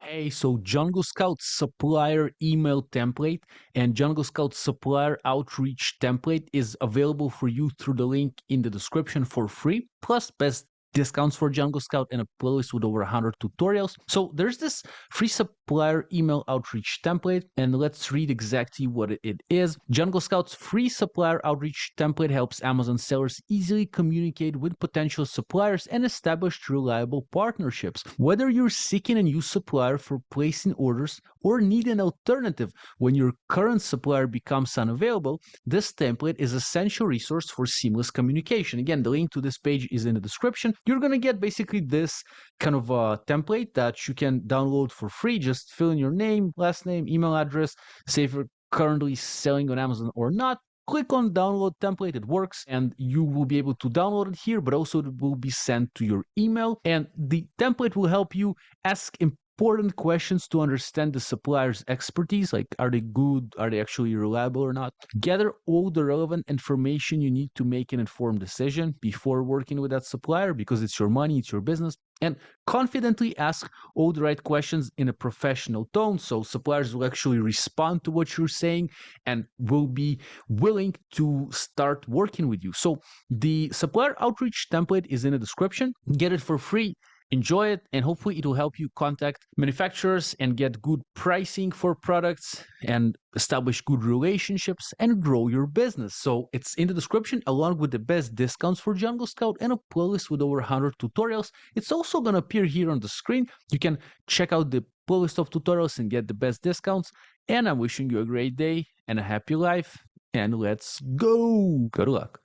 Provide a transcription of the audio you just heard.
Hey, so Jungle Scout supplier email template and Jungle Scout supplier outreach template is available for you through the link in the description for free, plus best discounts for Jungle Scout and a playlist with over 100 tutorials. So there's this free supplier email outreach template, and let's read exactly what it is. Jungle Scout's free supplier outreach template helps Amazon sellers easily communicate with potential suppliers and establish reliable partnerships. Whether you're seeking a new supplier for placing orders or need an alternative when your current supplier becomes unavailable, this template is an essential resource for seamless communication. Again, the link to this page is in the description. You're going to get basically this kind of a template that you can download for free. Just fill in your name, last name, email address, say if you're currently selling on Amazon or not. Click on download template, it works, and you will be able to download it here, but also it will be sent to your email. And the template will help you ask important questions to understand the supplier's expertise, like are they good, are they actually reliable or not. Gather all the relevant information you need to make an informed decision before working with that supplier, because it's your money, it's your business. And confidently ask all the right questions in a professional tone, so suppliers will actually respond to what you're saying and will be willing to start working with you. So the supplier outreach template is in the description. Get it for free. Enjoy it, and hopefully it will help you contact manufacturers and get good pricing for products and establish good relationships and grow your business. So it's in the description along with the best discounts for Jungle Scout and a playlist with over 100 tutorials. It's also going to appear here on the screen. You can check out the playlist of tutorials and get the best discounts. And I'm wishing you a great day and a happy life. And let's go. Good luck.